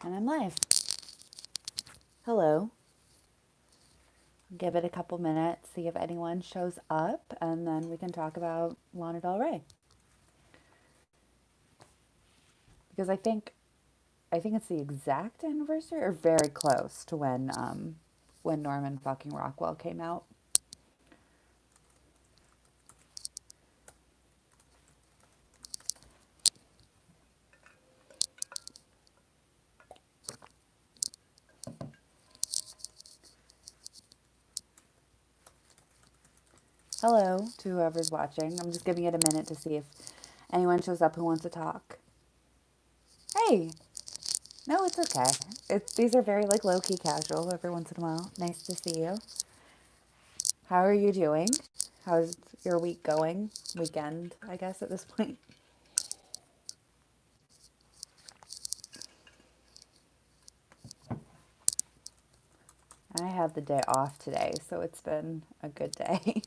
And I'm live. Hello. Give it a couple minutes, see if anyone shows up, and then we can talk about Lana Del Rey. Because I think it's the exact anniversary or very close to when Norman fucking Rockwell came out. Hello to whoever's watching. I'm just giving it a minute to see if anyone shows up who wants to talk. Hey, no, it's okay. These are very like low key casual every once in a while. Nice to see you. How are you doing? How's your week going? Weekend, I guess, at this point. I had the day off today, so it's been a good day.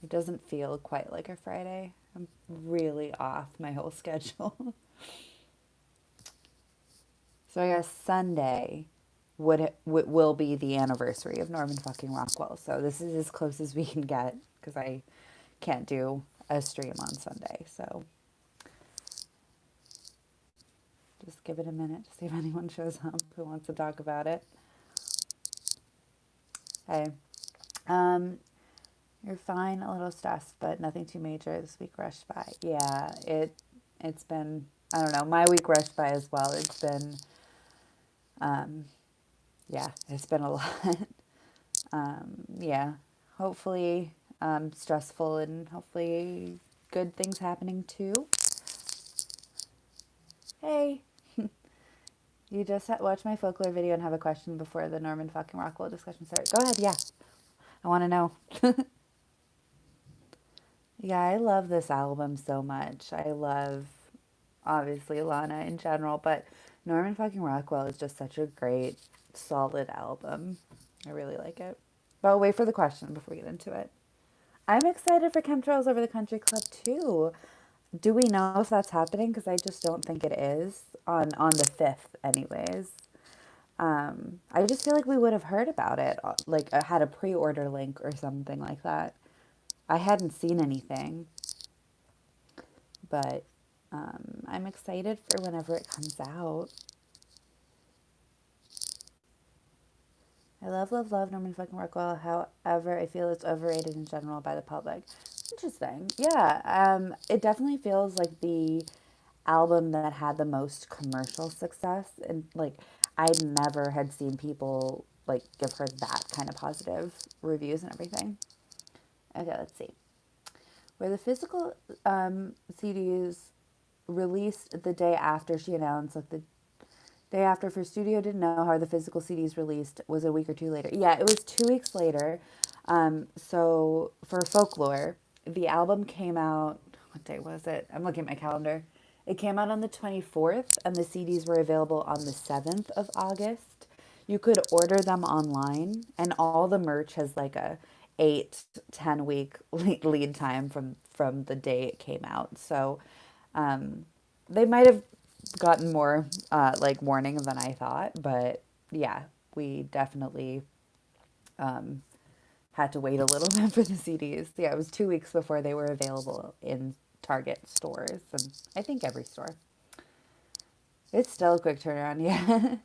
It doesn't feel quite like a Friday. I'm really off my whole schedule. So I guess Sunday will be the anniversary of Norman fucking Rockwell. So this is as close as we can get because I can't do a stream on Sunday. So just give it a minute to see if anyone shows up who wants to talk about it. Hey, um, you're fine, a little stressed, but nothing too major. This week rushed by. Yeah, it's been, I don't know, my week rushed by as well. It's been um yeah, it's been a lot. Yeah. Hopefully stressful and hopefully good things happening too. Hey, you just watched my folklore video and have a question before the Norman fucking Rockwell discussion starts. Go ahead, yeah. I want to know. Yeah, I love this album so much. I love, obviously, Lana in general, but Norman fucking Rockwell is just such a great, solid album. I really like it. But I'll wait for the question before we get into it. I'm excited for Chemtrails Over the Country Club too. Do we know if that's happening? Because I just don't think it is on the 5th, anyways. I just feel like we would have heard about it, like had a pre-order link or something like that. I hadn't seen anything, but I'm excited for whenever it comes out. I love Norman fucking Rockwell. However, I feel it's overrated in general by the public. Interesting. Yeah, it definitely feels like the album that had the most commercial success, and like I never had seen people like give her that kind of positive reviews and everything. Okay, let's see. Where the physical CDs released the day after she announced, like the day after for studio didn't know how the physical CDs released was a week or two later. Yeah, it was 2 weeks later. So for Folklore, the album came out. What day was it? I'm looking at my calendar. It came out on the 24th, and the CDs were available on the 7th of August. You could order them online, and all the merch has like a 8-10 week lead time from the day it came out. So um, they might have gotten more like warning than I thought, but yeah, we definitely um, had to wait a little bit for the CDs. Yeah, it was 2 weeks before they were available in Target stores and I think every store. It's still a quick turnaround, yeah.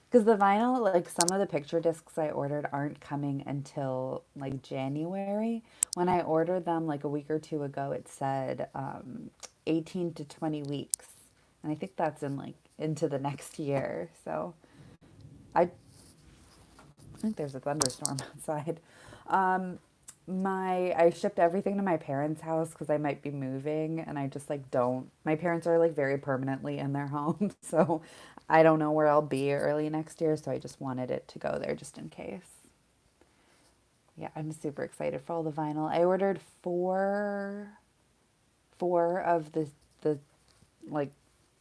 Because the vinyl, like some of the picture discs I ordered aren't coming until like January. When I ordered them like a week or two ago, it said 18 to 20 weeks. And I think that's in like into the next year. So I think there's a thunderstorm outside. Um, I shipped everything to my parents' house because I might be moving, and I just like don't. My parents are like very permanently in their home, so I don't know where I'll be early next year. So I just wanted it to go there just in case. Yeah, I'm super excited for all the vinyl. I ordered four of the like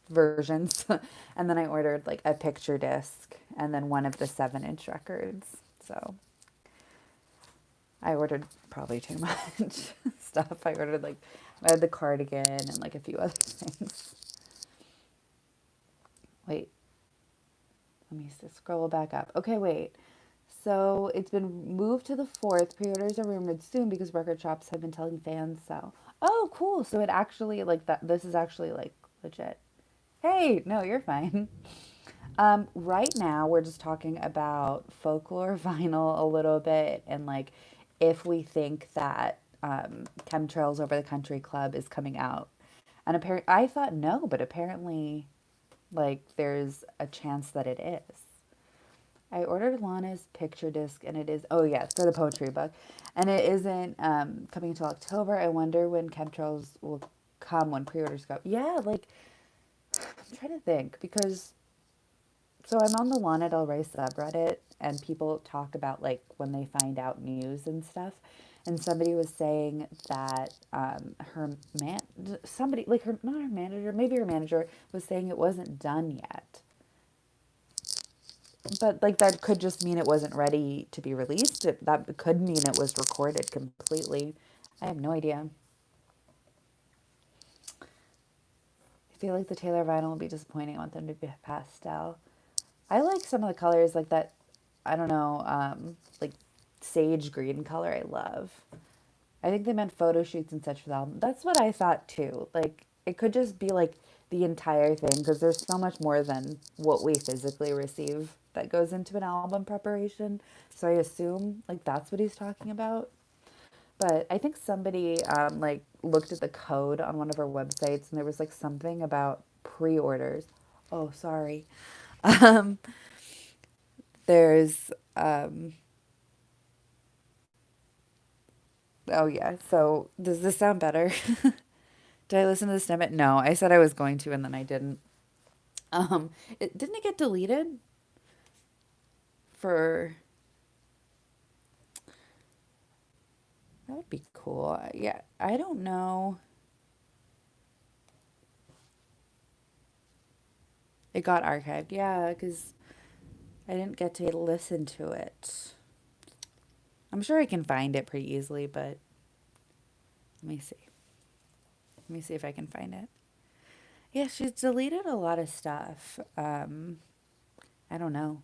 versions, and then I ordered like a picture disc and then one of the 7-inch records. So I ordered probably too much stuff. I ordered like I had the cardigan and like a few other things. Wait, let me scroll back up. Okay, wait. So it's been moved to the 4th. Pre-orders are rumored soon because record shops have been telling fans so. Oh, cool. So it actually like that. This is actually like legit. Hey, no, you're fine. Right now, we're just talking about folklore vinyl a little bit and like if we think that Chemtrails Over the Country Club is coming out. And apparently, I thought no, but apparently, like, there's a chance that it is. I ordered Lana's picture disc and it is, oh, yes, for the poetry book. And it isn't coming until October. I wonder when Chemtrails will come when pre orders go. Yeah, like, I'm trying to think because so I'm on the Lana Del Rey subreddit, and people talk about like when they find out news and stuff. And somebody was saying that her man, somebody like her, not her manager, maybe her manager was saying it wasn't done yet. But like that could just mean it wasn't ready to be released. That could mean it was recorded completely. I have no idea. I feel like the Taylor vinyl will be disappointing. I want them to be pastel. I like some of the colors like that. I don't know, like sage green color. I love. I think they meant photo shoots and such for the album. That's what I thought too. Like it could just be like the entire thing because there's so much more than what we physically receive that goes into an album preparation. So I assume like that's what he's talking about. But I think somebody like looked at the code on one of our websites and there was like something about pre-orders. Oh, sorry. Um, there's oh yeah. So does this sound better? Did I listen to the snippet? No, I said I was going to and then I didn't. Didn't it get deleted for that would be cool. Yeah, I don't know. It got archived. Yeah, because I didn't get to listen to it. I'm sure I can find it pretty easily, but let me see. Let me see if I can find it. Yeah, she's deleted a lot of stuff. I don't know.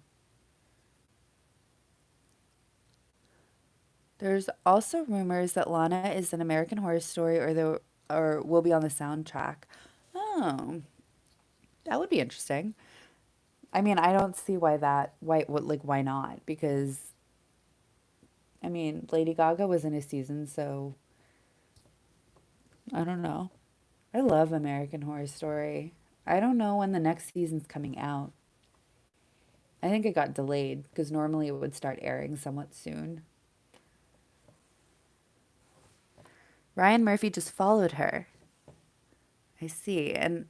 There's also rumors that Lana is an American Horror Story or will be on the soundtrack. Oh, that would be interesting. I mean, I don't see why not? Because I mean, Lady Gaga was in a season, so I don't know. I love American Horror Story. I don't know when the next season's coming out. I think it got delayed because normally it would start airing somewhat soon. Ryan Murphy just followed her. I see. And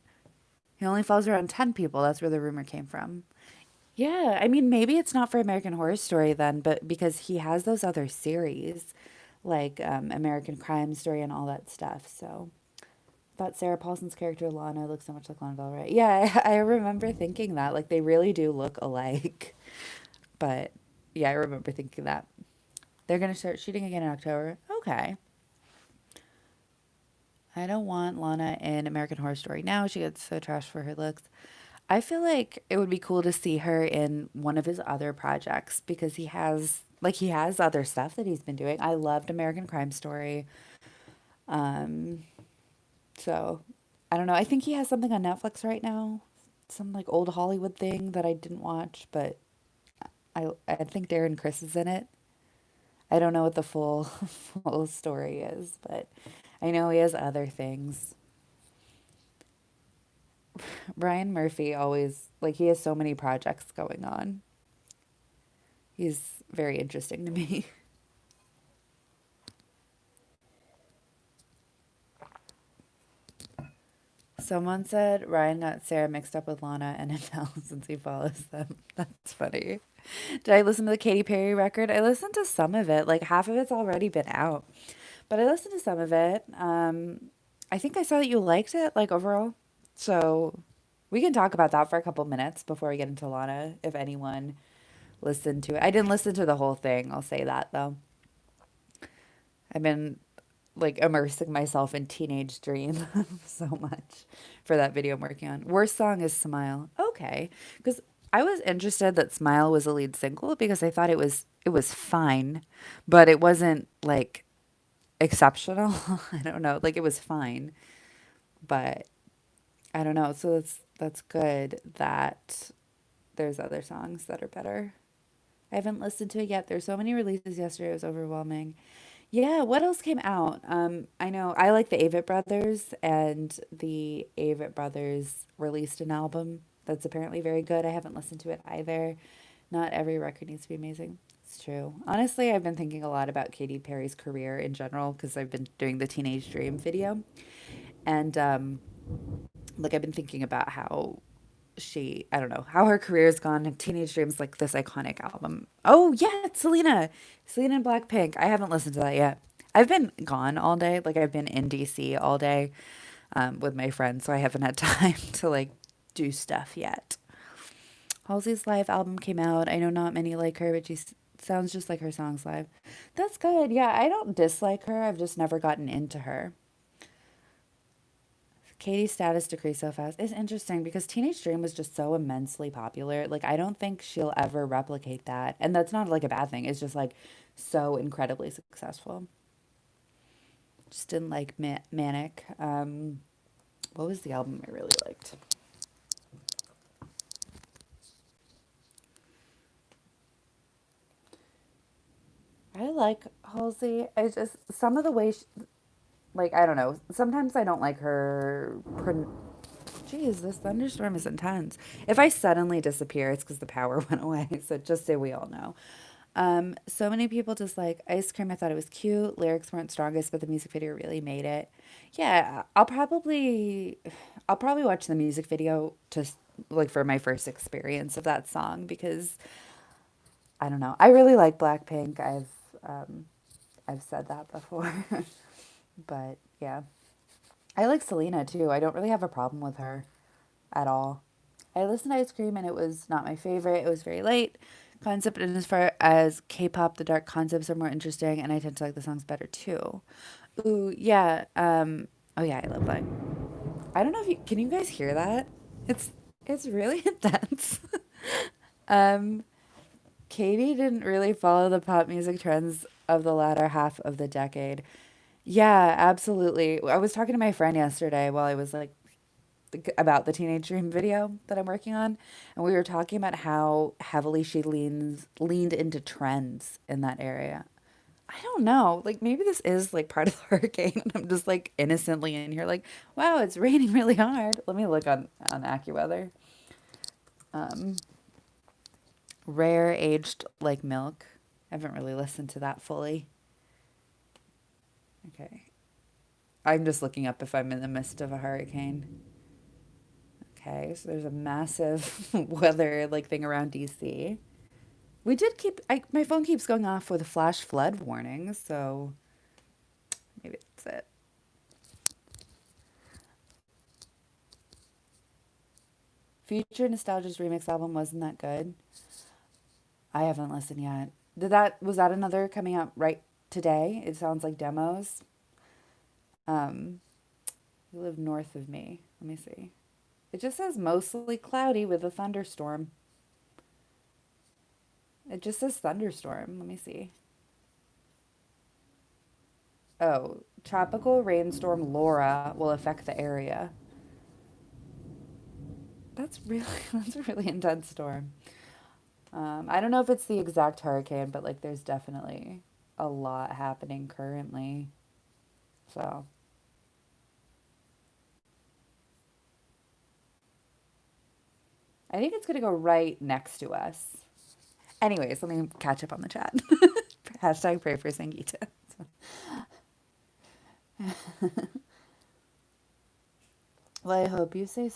he only follows around 10 people. That's where the rumor came from. Yeah, I mean, maybe it's not for American Horror Story then, but because he has those other series like American Crime Story and all that stuff. So thought Sarah Paulson's character Lana looks so much like Lana Del Rey. Yeah, I remember thinking that. Like they really do look alike. But yeah, I remember thinking that. They're gonna start shooting again in October. Okay. I don't want Lana in American Horror Story now. She gets so trashed for her looks. I feel like it would be cool to see her in one of his other projects because he has other stuff that he's been doing. I loved American Crime Story. Um, so I don't know. I think he has something on Netflix right now. Some like old Hollywood thing that I didn't watch, but I think Darren Criss is in it. I don't know what the full full story is, but I know he has other things. Brian Murphy always like he has so many projects going on. He's very interesting to me. Someone said Ryan got Sarah mixed up with Lana and Adele since he follows them. That's funny. Did I listen to the Katy Perry record? I listened to some of it. Like half of it's already been out, but I listened to some of it. I think I saw that you liked it, like overall. So we can talk about that for a couple minutes before we get into Lana. If anyone listened to it, I didn't listen to the whole thing. I'll say that though. I've been like immersing myself in Teenage Dream so much for that video I'm working on. Worst song is Smile. Okay. Because I was interested that Smile was a lead single because I thought it was fine, but it wasn't like exceptional. I don't know. Like it was fine, but I don't know. So that's good that there's other songs that are better. I haven't listened to it yet. There's so many releases yesterday. It was overwhelming. Yeah, what else came out? I know I like the Avett Brothers, and the Avett Brothers released an album that's apparently very good. I haven't listened to it either. Not every record needs to be amazing. It's true. Honestly, I've been thinking a lot about Katy Perry's career in general because I've been doing the Teenage Dream video, and like I've been thinking about how I don't know, how her career's gone. And Teenage Dream's like this iconic album. Oh, yeah, it's Selena. Selena and Blackpink. I haven't listened to that yet. I've been gone all day. Like, I've been in DC all day with my friends, so I haven't had time to, like, do stuff yet. Halsey's live album came out. I know not many like her, but sounds just like her songs live. That's good. Yeah, I don't dislike her. I've just never gotten into her. Katie's status decreased so fast. It's interesting because Teenage Dream was just so immensely popular. Like, I don't think she'll ever replicate that. And that's not like a bad thing. It's just like so incredibly successful. Just didn't like Manic. What was the album I really liked? I like Halsey. I just, some of the way, like, I don't know. Sometimes I don't like her. Jeez, this thunderstorm is intense. If I suddenly disappear, it's because the power went away. So just so we all know. So many people just like Ice Cream. I thought it was cute. Lyrics weren't strongest, but the music video really made it. Yeah, I'll probably watch the music video to like for my first experience of that song because I don't know. I really like Blackpink. Um, I've said that before, but yeah, I like Selena too. I don't really have a problem with her at all. I listened to Ice Cream and it was not my favorite. It was very late. Concept and as far as K-pop, the dark concepts are more interesting and I tend to like the songs better too. Ooh, yeah. Oh yeah, I love that. I don't know if you can you guys hear that? It's it's really intense. um Katie didn't really follow the pop music trends of the latter half of the decade. Yeah, absolutely. I was talking to my friend yesterday while I was like about the Teenage Dream video that I'm working on, and we were talking about how heavily she leaned into trends in that area. I don't know. Like maybe this is like part of the hurricane, and I'm just like innocently in here, like, wow, it's raining really hard. Let me look on AccuWeather. Um, Rare aged like milk. I haven't really listened to that fully. Okay, I'm just looking up if I'm in the midst of a hurricane. Okay, so there's a massive weather like thing around DC. We did keep my phone keeps going off with flash flood warnings, so maybe that's it. Future Nostalgia's remix album wasn't that good. I haven't listened yet. Did that was that another coming out right today? It sounds like demos. Um, you live north of me. Let me see. It just says mostly cloudy with a thunderstorm. It just says thunderstorm. Let me see. Oh, tropical rainstorm Laura will affect the area. That's really that's a really intense storm. I don't know if it's the exact hurricane, but like there's definitely a lot happening currently. So I think it's gonna go right next to us. Anyways, let me catch up on the chat. Hashtag pray for Sangeeta. Well, I hope you stay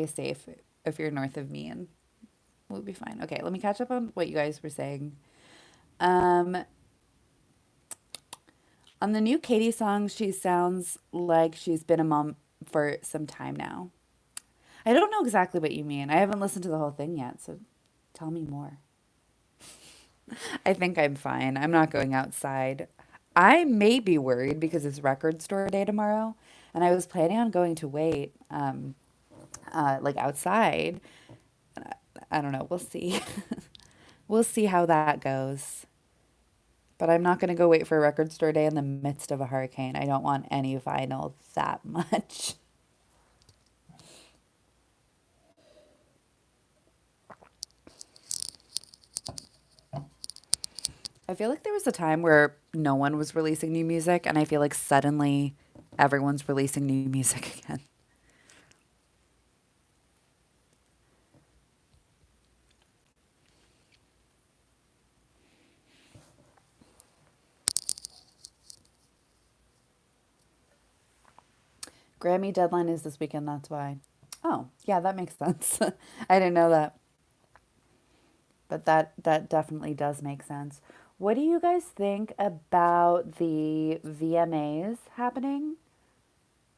safe if you're north of me, and we'll be fine. Okay, let me catch up on what you guys were saying. Um, on the new Katie song, she sounds like she's been a mom for some time now. I don't know exactly what you mean. I haven't listened to the whole thing yet, so tell me more. I think I'm fine. I'm not going outside. I may be worried because it's record store day tomorrow, and I was planning on going to wait, like outside. I don't know. We'll see. We'll see how that goes. But I'm not going to go wait for record store day in the midst of a hurricane. I don't want any vinyl that much. I feel like there was a time where no one was releasing new music, and I feel like suddenly everyone's releasing new music again. Grammy deadline is this weekend, that's why. Oh, yeah, that makes sense. I didn't know that, but that definitely does make sense. What do you guys think about the VMAs happening?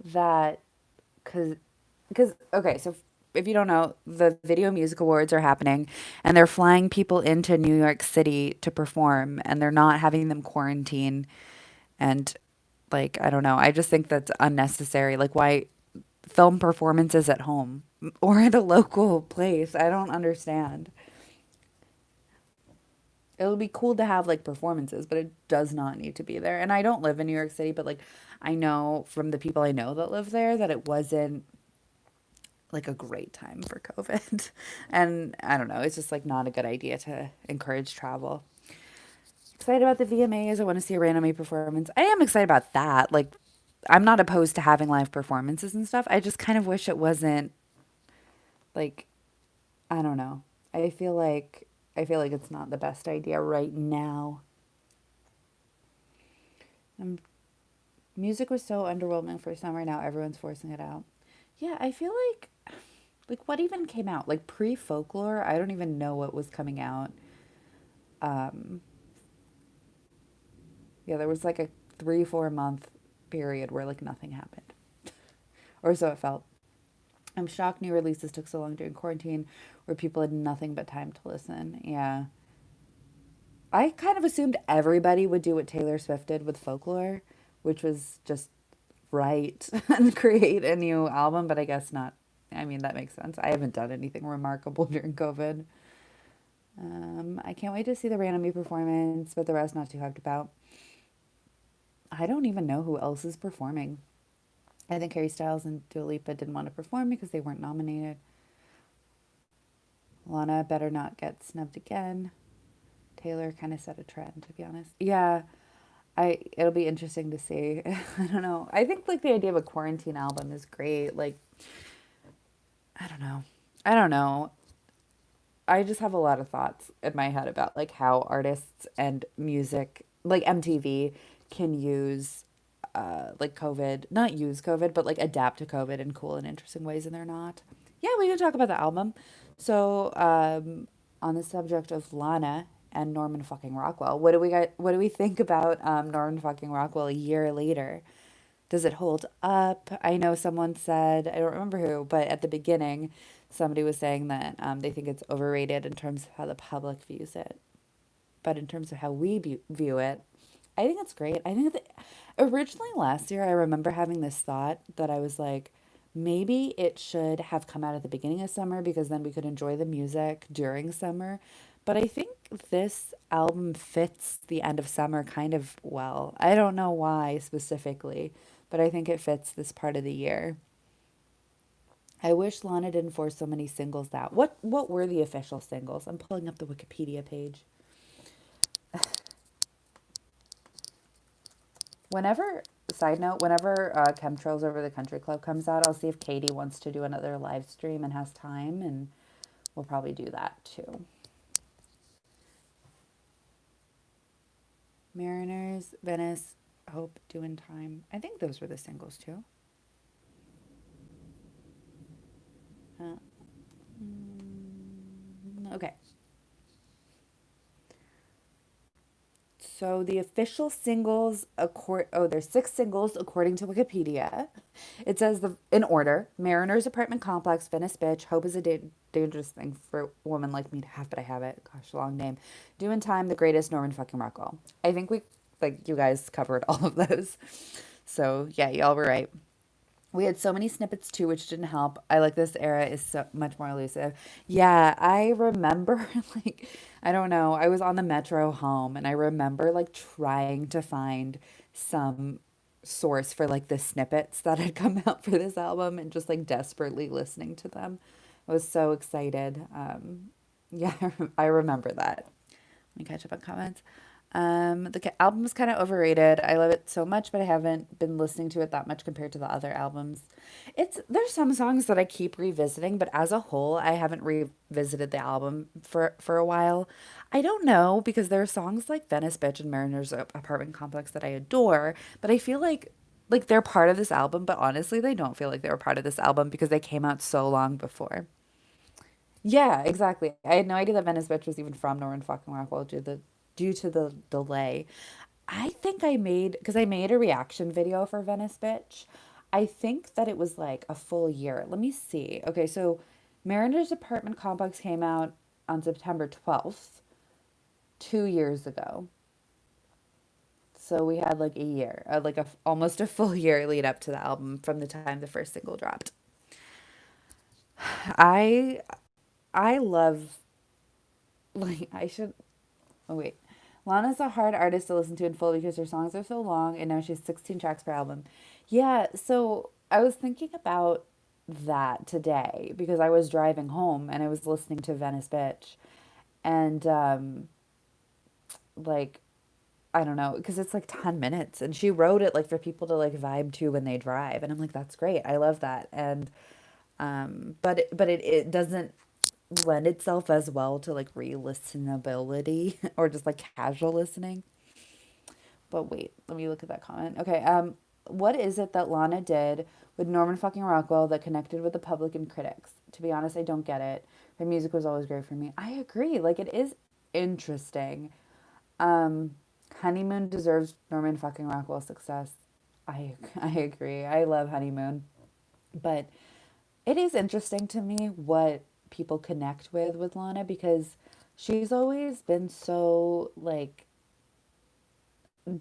That because okay, so if you don't know, the Video Music Awards are happening, and they're flying people into New York City to perform, and they're not having them quarantine. And like, I don't know, I just think that's unnecessary. Like, why film performances at home or at a local place? I don't understand. It would be cool to have like performances, but it does not need to be there. And I don't live in New York City, but like I know from the people I know that live there that it wasn't like a great time for COVID. And I don't know, it's just like not a good idea to encourage travel. Excited about the VMAs. I want to see a randomly performance. I am excited about that. Like, I'm not opposed to having live performances and stuff. I just kind of wish it wasn't like, I don't know. I feel like it's not the best idea right now. Um, Music was so underwhelming for summer. Now everyone's forcing it out. Yeah, I feel like what even came out? Like pre folklore, I don't even know what was coming out. Um, yeah, there was like a 3 4 month period where like nothing happened, or so it felt. I'm shocked new releases took so long during quarantine, where people had nothing but time to listen. Yeah, I kind of assumed everybody would do what Taylor Swift did with folklore, which was just write and create a new album, but I guess not. I mean, that makes sense. I haven't done anything remarkable during COVID. I can't wait to see the Randomly performance, but the rest not too hyped about. I don't even know who else is performing. I think Harry Styles and Dua Lipa didn't want to perform because they weren't nominated. Lana better not get snubbed again. Taylor kind of set a trend, to be honest. Yeah, it'll be interesting to see. I don't know. I think like the idea of a quarantine album is great. Like, I don't know. I don't know. I just have a lot of thoughts in my head about like how artists and music, like MTV, can use like COVID, not use COVID, but like adapt to COVID in cool and interesting ways, and they're not. Yeah, we can talk about the album. So, on the subject of Lana and Norman fucking Rockwell, what do we think about Norman fucking Rockwell a year later? Does it hold up? I know someone said, I don't remember who, but at the beginning, somebody was saying that they think it's overrated in terms of how the public views it. But in terms of how we view it, I think it's great. I think that originally last year, I remember having this thought that I was like, maybe it should have come out at the beginning of summer because then we could enjoy the music during summer. But I think this album fits the end of summer kind of well. I don't know why specifically, but I think it fits this part of the year. I wish Lana didn't force so many singles out. What were the official singles? I'm pulling up the Wikipedia page. Whenever, side note, whenever Chemtrails Over the Country Club comes out, I'll see if Katie wants to do another live stream and has time, and we'll probably do that too. Mariners, Venice, Hope, Doing Time. I think those were the singles too. Uh, okay. So the official singles, there's 6 singles according to Wikipedia. It says in order: Mariners Apartment Complex, Venice Bitch, Hope is a dangerous thing for a woman like me to have, but I have it. Gosh, long name. Doing Time, The Greatest, Norman fucking Rockwell. I think we Like, you guys covered all of those. So, yeah, y'all were right. We had so many snippets too, which didn't help. I like this era is so much more elusive. Yeah, I remember like I don't know. I was on the metro home and I remember like trying to find some source for like the snippets that had come out for this album and just like desperately listening to them. I was so excited. Yeah, I remember that. Let me catch up on comments. The album's kind of overrated. I love it so much, but I haven't been listening to it that much compared to the other albums. There's some songs that I keep revisiting, but as a whole, I haven't revisited the album for a while. I don't know because there are songs like Venice Bitch and Mariner's Apartment Complex that I adore, but I feel like they're part of this album, but honestly, they don't feel like they were part of this album because they came out so long before. Yeah, exactly. I had no idea that Venice Bitch was even from Norman fucking Rockwell due to the delay. I think I made because I made a reaction video for Venice Bitch. I think that it was like a full year. Let me see. Okay, so Mariner's Apartment Complex came out on September 12th, 2 years ago. So we had like a year, like almost a full year lead up to the album from the time the first single dropped. I I love like I should Oh wait. Lana's a hard artist to listen to in full because her songs are so long and now she has 16 tracks per album. Yeah, so I was thinking about that today because I was driving home and I was listening to Venice Bitch and like I don't know because it's like 10 minutes and she wrote it like for people to like vibe to when they drive and I'm like that's great. I love that. And but it doesn't lend itself as well to like re-listenability or just like casual listening. But wait, let me look at that comment. Okay, what is it that Lana did with Norman fucking Rockwell that connected with the public and critics? To be honest, I don't get it. Her music was always great for me. I agree. Like it is interesting. Um, Honeymoon deserves Norman fucking Rockwell success. I agree. I love Honeymoon, but it is interesting to me what people connect with Lana because she's always been so like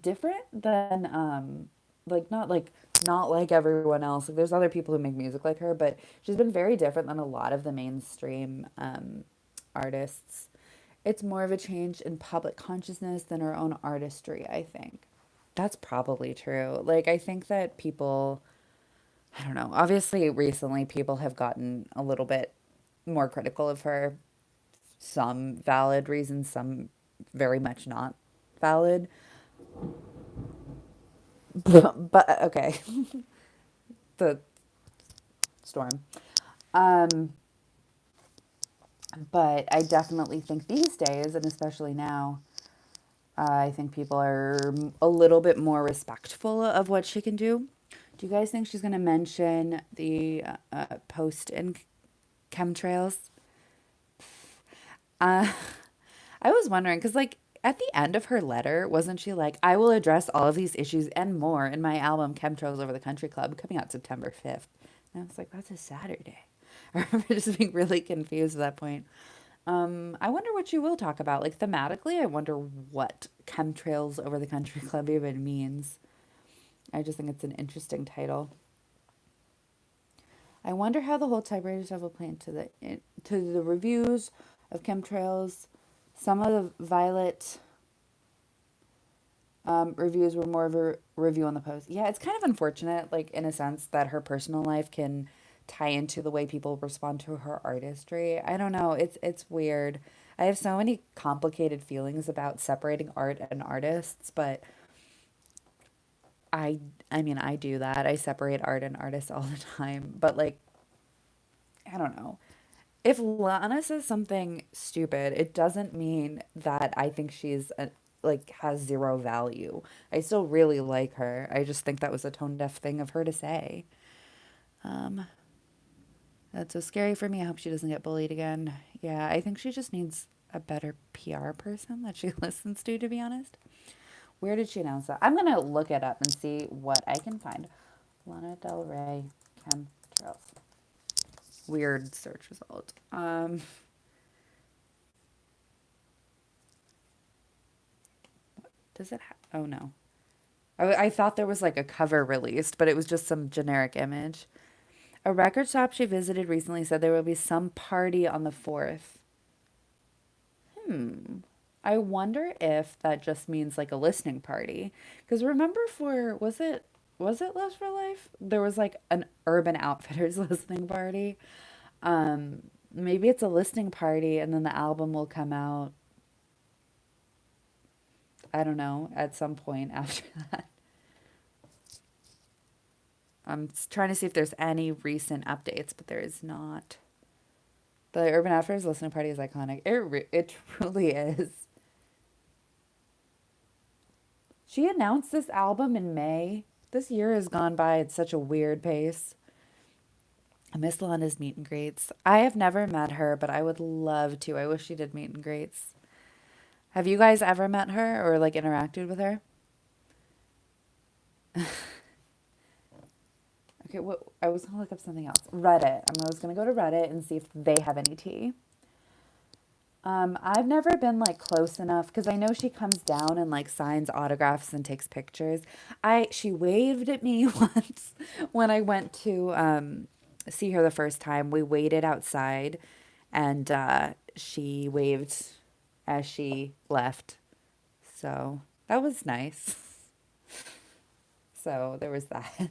different than not like everyone else. Like there's other people who make music like her, but she's been very different than a lot of the mainstream artists. It's more of a change in public consciousness than her own artistry, I think. That's probably true. Like I think that people, I don't know. Obviously recently people have gotten a little bit more critical of her. Some valid reasons, some very much not valid. But okay, the storm. Um, but I definitely think these days, and especially now, I think people are a little bit more respectful of what she can do. Do you guys think she's going to mention the post in chemtrails? Uh, I was wondering because, like, at the end of her letter, wasn't she like, I will address all of these issues and more in my album Chemtrails Over the Country Club coming out September 5th? And I was like, that's a Saturday. I remember just being really confused at that point. I wonder what you will talk about. Like, thematically, I wonder what Chemtrails Over the Country Club even means. I just think it's an interesting title. I wonder how the whole typewriter stuff will play into the reviews of chemtrails. Some of the Violet reviews were more of a review on the post. Yeah, it's kind of unfortunate, like in a sense, that her personal life can tie into the way people respond to her artistry. I don't know. It's weird. I have so many complicated feelings about separating art and artists, but I I mean I do that. I separate art and artists all the time. But like I don't know. If Lana says something stupid, it doesn't mean that I think like has zero value. I still really like her. I just think that was a tone deaf thing of her to say. Um, that's so scary for me. I hope she doesn't get bullied again. Yeah, I think she just needs a better PR person that she listens to be honest. Where did she announce that? I'm gonna look it up and see what I can find. Lana Del Rey chemtrails. Weird search result. Does it? Oh no. I thought there was like a cover released, but it was just some generic image. A record shop she visited recently said there will be some party on the 4th. Hmm. I wonder if that just means like a listening party. Because remember for was it Lust for Life? There was like an Urban Outfitters listening party. Maybe it's a listening party and then the album will come out, I don't know, at some point after that. Trying to see if there's any recent updates, but there is not. The Urban Outfitters listening party is iconic. It truly is. She announced this album in May. This year has gone by at such a weird pace. I miss Lana's meet and greets. I have never met her, but I would love to. I wish she did meet and greets. Have you guys ever met her or like interacted with her? Okay, what I was gonna look up something else. Reddit. I was gonna go to Reddit and see if they have any tea. I've never been like close enough because I know she comes down and like signs autographs and takes pictures. She waved at me once when I went to see her the first time. We waited outside and she waved as she left. So that was nice. So there was that.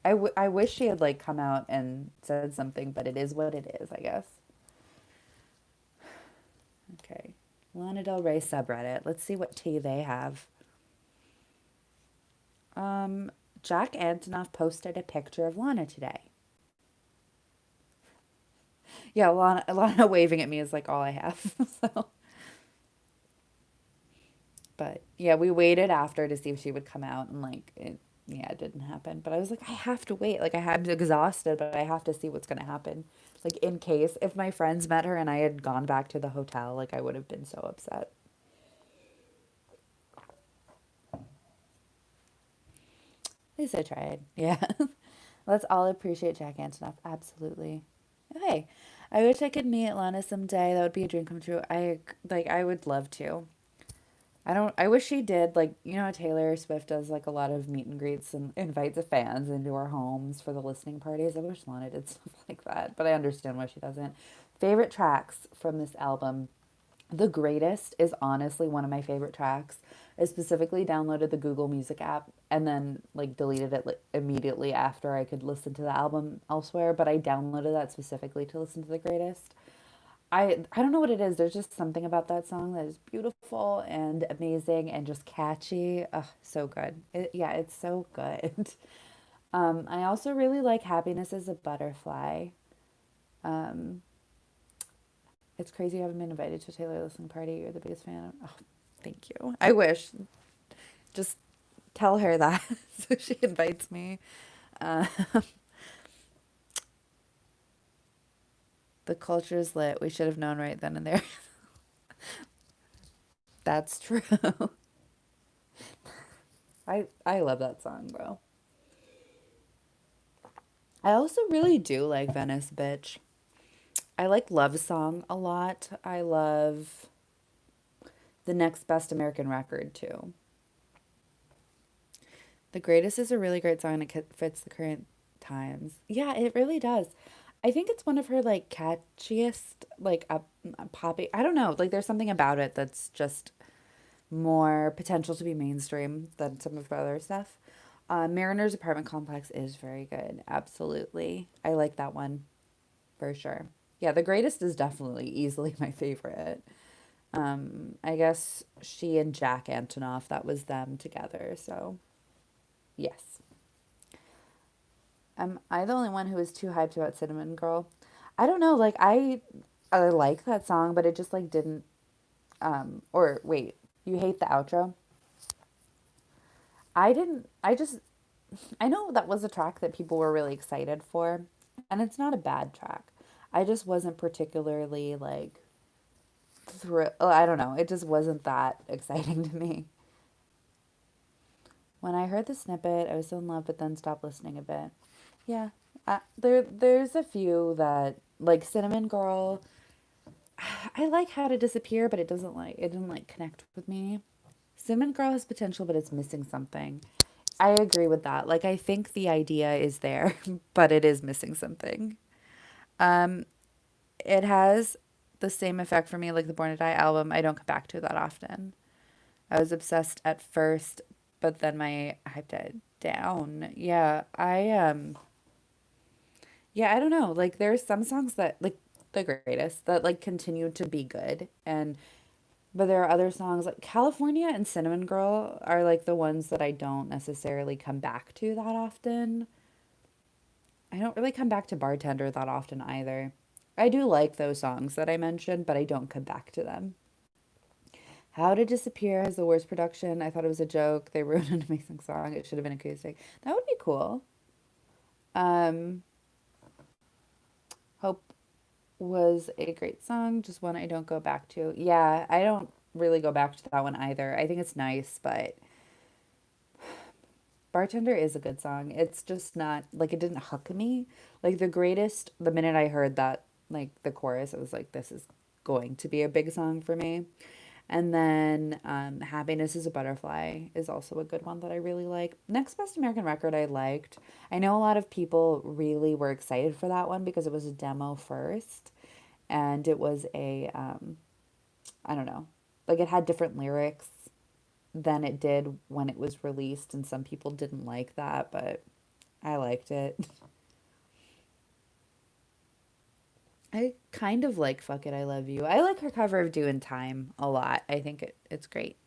I wish she had like come out and said something, but it is what it is, I guess. Okay. Lana Del Rey subreddit. Let's see what tea they have. Um, Jack Antonoff posted a picture of Lana today. Yeah, Lana waving at me is like all I have. So, but yeah, we waited after to see if she would come out, and yeah, it didn't happen. But I was like, I have to wait. Like I'm exhausted, but I have to see what's gonna happen. Like in case if my friends met her and I had gone back to the hotel, like I would have been so upset. At least I tried. Yeah. Let's all appreciate Jack Antonoff. Absolutely. Hey, I wish I could meet Lana someday. That would be a dream come true. I would love to. I wish she did like how Taylor Swift does like a lot of meet and greets and invites the fans into her homes for the listening parties. I wish Lana did stuff like that, but I understand why she doesn't. Favorite tracks from this album. The Greatest is honestly one of my favorite tracks. I specifically downloaded the Google Music app and then like deleted it immediately after I could listen to the album elsewhere, but I downloaded that specifically to listen to The Greatest. I don't know what it is. There's just something about that song that is beautiful and amazing and just catchy. Ugh, so good. Yeah, it's so good. I also really like Happiness is a Butterfly. Um, it's crazy you haven't been invited to a Taylor listening party. You're the biggest fan. Oh, thank you. I wish. Just tell her that so she invites me. Uh, the culture's lit. We should have known right then and there. That's true. I love that song, bro. I also really do like Venice Bitch. I like Love Song a lot. I love The Next Best American Record too. The Greatest is a really great song and it fits the current times. Yeah, it really does. I think it's one of her like catchiest like poppy. I don't know. Like there's something about it that's just more potential to be mainstream than some of her other stuff. Mariner's Apartment Complex is very good. Absolutely. I like that one for sure. Yeah, The Greatest is definitely easily my favorite. I guess she and Jack Antonoff, that was them together. So, yes. Am I the only one who is too hyped about Cinnamon Girl? I don't know. I like that song, but it just like didn't. Or wait, you hate the outro? I didn't. I know that was a track that people were really excited for, and it's not a bad track. I just wasn't particularly like I don't know. It just wasn't that exciting to me. When I heard the snippet, I was so in love, but then stopped listening a bit. Yeah, there's a few that like Cinnamon Girl. I like How to Disappear, but it didn't like connect with me. Cinnamon Girl has potential, but it's missing something. I agree with that. Like, I think the idea is there, but it is missing something. Um, it has the same effect for me like the Born to Die album. I don't come back to that often. I was obsessed at first, but then my hype died down. Yeah, I don't know. Like there's some songs that like the greatest that like continue to be good and but there are other songs like California and Cinnamon Girl are like the ones that I don't necessarily come back to that often. I don't really come back to Bartender that often either. I do like those songs that I mentioned, but I don't come back to them. How to Disappear has the worst production. I thought it was a joke. They ruined an amazing song. It should have been acoustic. That would be cool. Um, Hope was a great song, just one I don't go back to. Yeah, I don't really go back to that one either. I think it's nice, but Bartender is a good song. It's just not like it didn't hook me. Like the greatest, the minute I heard that, like the chorus, I was like, this is going to be a big song for me. And then Happiness is a Butterfly is also a good one that I really like. Next Best American Record I liked. I know a lot of people really were excited for that one because it was a demo first. And it was I don't know, like it had different lyrics than it did when it was released. And some people didn't like that, but I liked it. I kind of like Fuck It, I Love You. I like her cover of Doing Time a lot. I think it's great.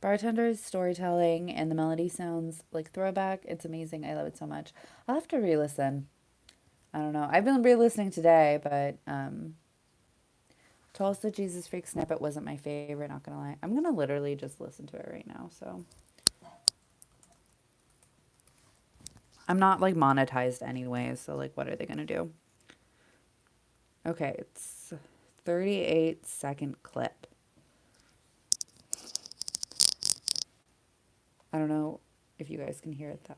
Bartender's storytelling and the melody sounds like throwback. It's amazing. I love it so much. I'll have to re-listen. I don't know. I've been re-listening today, but Tulsa Jesus Freak Snippet wasn't my favorite, not gonna lie. I'm gonna literally just listen to it right now, so I'm not like monetized anyways, so like what are they gonna do? Okay, it's 38-second clip. I don't know if you guys can hear it though.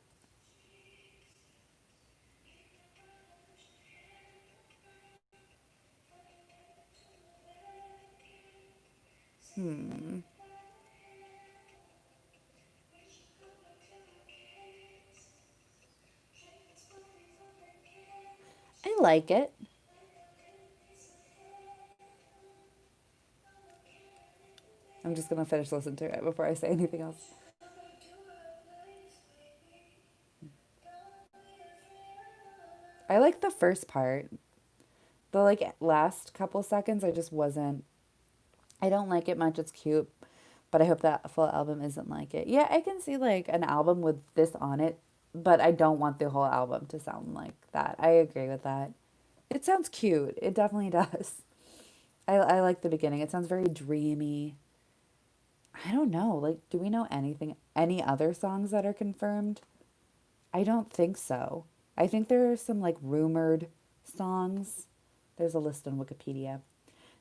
Hmm. I like it. I'm just gonna finish listening to it before I say anything else. I like the first part. The like last couple seconds I just wasn't I don't like it much. It's cute, but I hope that full album isn't like it. Yeah, I can see like an album with this on it, but I don't want the whole album to sound like that. I agree with that. It sounds cute. It definitely does. I like the beginning. It sounds very dreamy. I don't know. Like, do we know any other songs that are confirmed? I don't think so. I think there are some like rumored songs. There's a list on Wikipedia.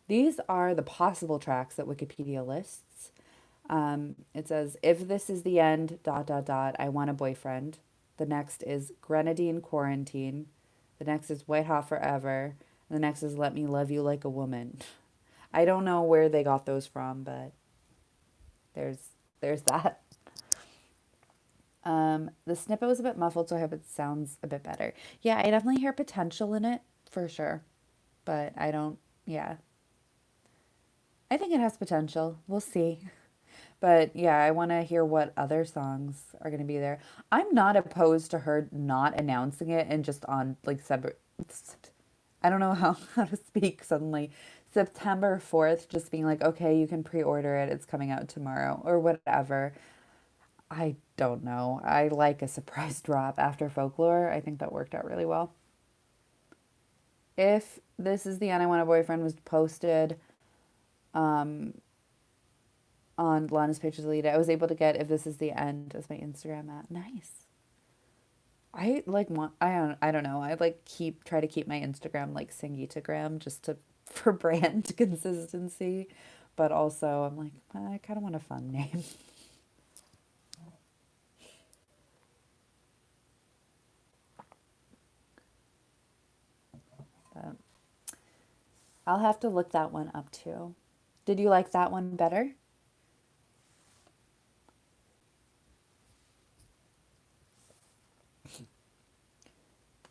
These are the possible tracks that Wikipedia lists. It says, if this is the end, dot, dot, dot, I want a boyfriend. The next is Grenadine Quarantine. The next is White Hot Forever. And the next is Let Me Love You Like a Woman. I don't know where they got those from, but there's there's that. The snippet was a bit muffled, so I hope it sounds a bit better. Yeah, I definitely hear potential in it for sure, but I don't. Yeah, I think it has potential. We'll see. But yeah, I want to hear what other songs are going to be there. I'm not opposed to her not announcing it and just on like separate. I don't know how to speak suddenly. September 4th, just being like, okay, you can pre order it. It's coming out tomorrow or whatever. I don't know. I like a surprise drop after Folklore. I think that worked out really well. If This Is the End, I Want a Boyfriend was posted um, on Lana's page to delete it, I was able to get If This Is the End as my Instagram at. Nice. I like want I don't know. I like keep try to keep my Instagram like Sangeetagram just to for brand consistency, but also I'm like I kind of want a fun name. But I'll have to look that one up too. Did you like that one better?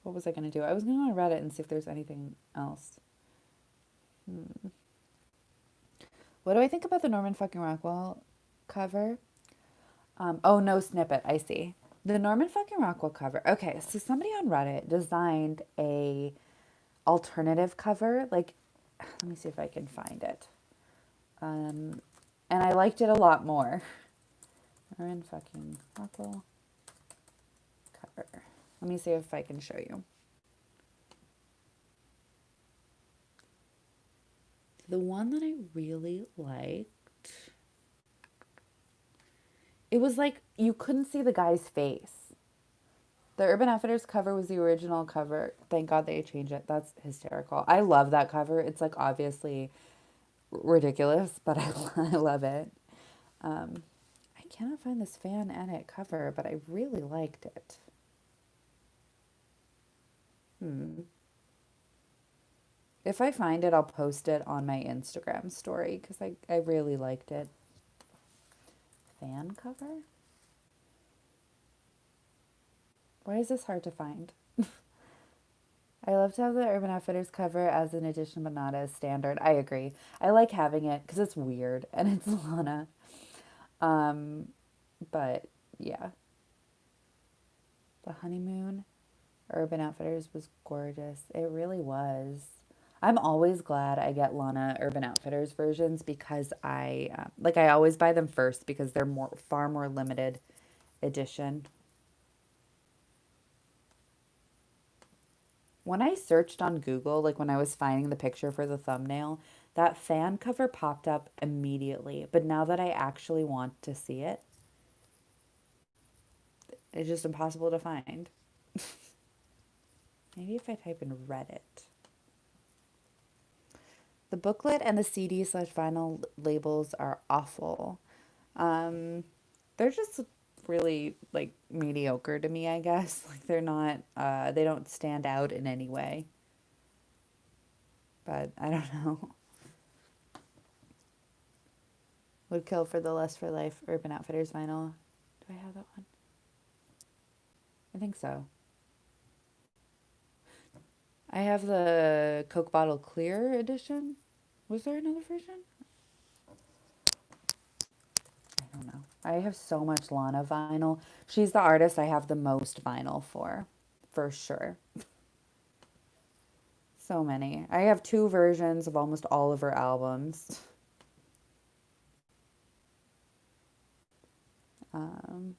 What was I going to do? I was going to go on Reddit and see if there's anything else. What do I think about the Norman fucking Rockwell cover? Oh, no snippet. I see. The Norman fucking Rockwell cover. Okay, so somebody on Reddit designed a alternative cover. Like, let me see if I can find it. And I liked it a lot more. Norman fucking Rockwell cover. Let me see if I can show you. The one that I really liked, it was like you couldn't see the guy's face. The Urban Outfitters cover was the original cover. Thank God they changed it. That's hysterical. I love that cover. It's like obviously ridiculous, but I love it. I cannot find this fan edit cover, but I really liked it. If I find it, I'll post it on my Instagram story because I really liked it. Fan cover? Why is this hard to find? I love to have the Urban Outfitters cover as an addition, but not as standard. I agree. I like having it because it's weird and it's Lana. Um, but yeah, the honeymoon Urban Outfitters was gorgeous. It really was. I'm always glad I get Lana Urban Outfitters versions because I always buy them first because they're far more limited edition. When I searched on Google, like when I was finding the picture for the thumbnail, that fan cover popped up immediately. But now that I actually want to see it, it's just impossible to find. Maybe if I type in Reddit. The booklet and the CD/vinyl labels are awful. They're just really like mediocre to me, I guess. Like they're not, they don't stand out in any way. But I don't know. Would kill for the Lust for Life Urban Outfitters vinyl. Do I have that one? I think so. I have the Coke Bottle Clear edition. Was there another version? I don't know. I have so much Lana vinyl. She's the artist I have the most vinyl for sure. So many. I have two versions of almost all of her albums. Um,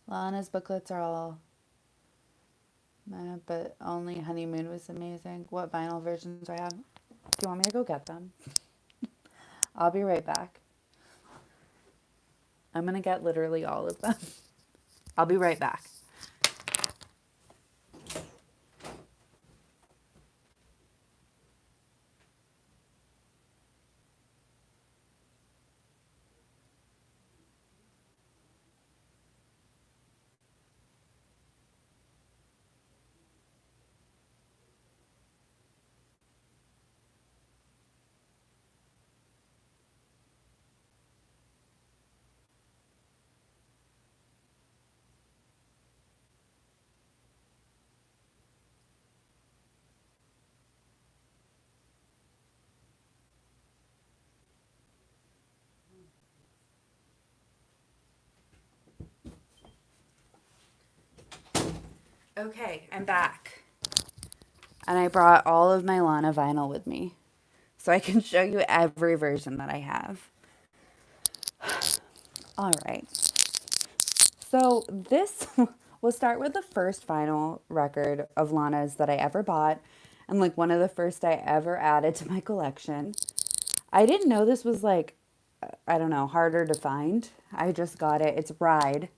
Lana's booklets are all meh, but only Honeymoon was amazing. What vinyl versions do I have? Do you want me to go get them? I'll be right back. I'm gonna get literally all of them. I'll be right back. Okay, I'm back. And I brought all of my Lana vinyl with me. So I can show you every version that I have. All right. So this, we'll start with the first vinyl record of Lana's that I ever bought. And like one of the first I ever added to my collection. I didn't know this was like, I don't know, harder to find. I just got it. It's Ride.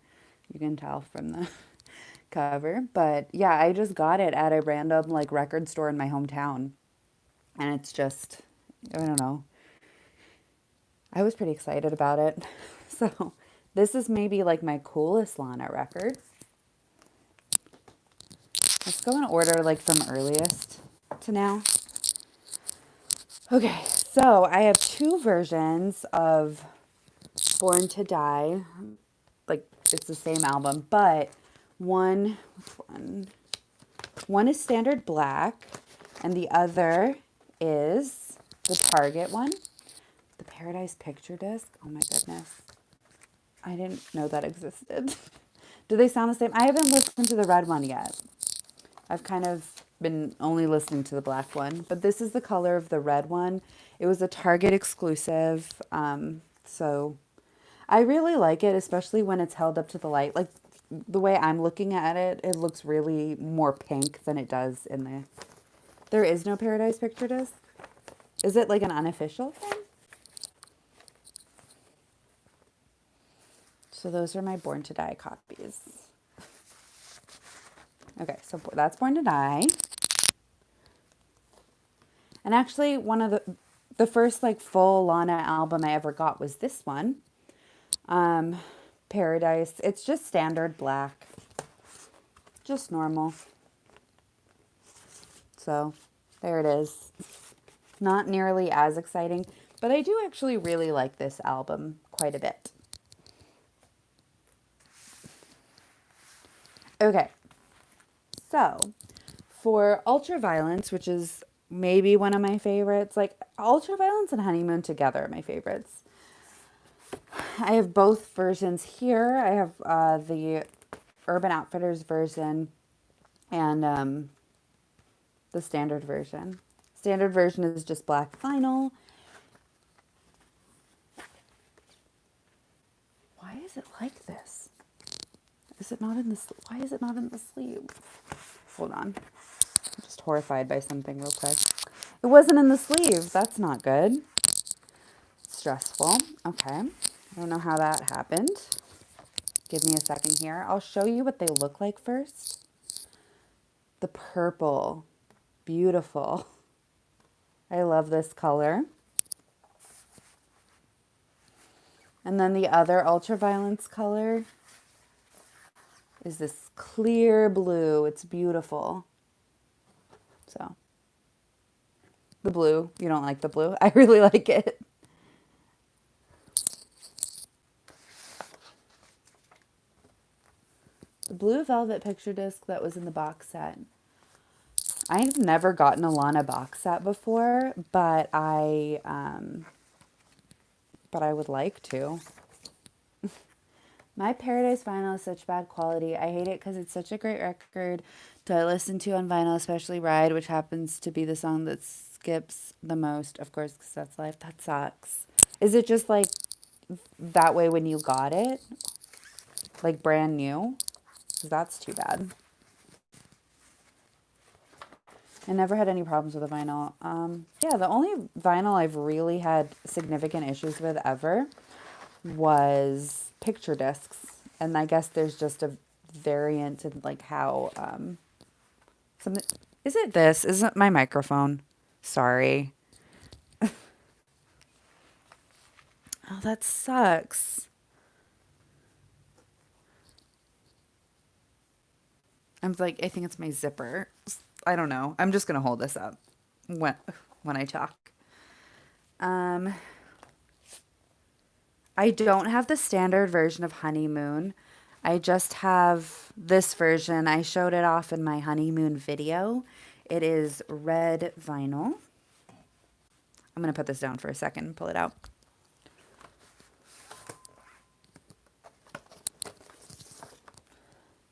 You can tell from the cover. But yeah, I just got it at a random like record store in my hometown. And it's just, I don't know. I was pretty excited about it. So this is maybe like my coolest Lana record. Let's go in order like from earliest to now. Okay, so I have two versions of Born to Die. Like it's the same album, but one, which one? One is standard black, and the other is the Target one. The Paradise Picture Disc. Oh my goodness. I didn't know that existed. Do they sound the same? I haven't listened to the red one yet. I've kind of been only listening to the black one, but this is the color of the red one. It was a Target exclusive. So I really like it, especially when it's held up to the light. Like the way I'm looking at it, it looks really more pink than it does in the... There is no Paradise Picture Disc? Is it like an unofficial thing? So those are my Born to Die copies. Okay, so that's Born to Die. And actually, one of the first like full Lana album I ever got was this one. Paradise. It's just standard black. Just normal. So, there it is. Not nearly as exciting, but I do actually really like this album quite a bit. Okay. So, for Ultraviolence, which is maybe one of my favorites, like Ultraviolence and Honeymoon together are my favorites. I have both versions here. I have the Urban Outfitters version and the standard version. Standard version is just black vinyl. Why is it like this? Is it not in this? Why is it not in the sleeve? Hold on. I'm just horrified by something real quick. It wasn't in the sleeve. That's not good. Stressful. Okay. I don't know how that happened. Give me a second here. I'll show you what they look like first. The purple. Beautiful. I love this color. And then the other Ultraviolence color is this clear blue. It's beautiful. So, the blue. You don't like the blue? I really like it. The blue velvet picture disc that was in the box set. I've never gotten a Lana box set before, but I would like to. My Paradise vinyl is such bad quality. I hate it because it's such a great record to listen to on vinyl, especially Ride, which happens to be the song that skips the most, of course, because that's life. That sucks. Is it just like that way when you got it? Like brand new? 'Cause that's too bad. I never had any problems with the vinyl. Yeah, the only vinyl I've really had significant issues with ever was picture discs. And I guess there's just a variant in like how something... Is it this? Isn't my microphone? Sorry. Oh, that sucks. I'm like, I think it's my zipper. I don't know. I'm just gonna hold this up when I talk. Um, I don't have the standard version of Honeymoon. I just have this version. I showed it off in my honeymoon video. It is red vinyl. I'm gonna put this down for a second and pull it out.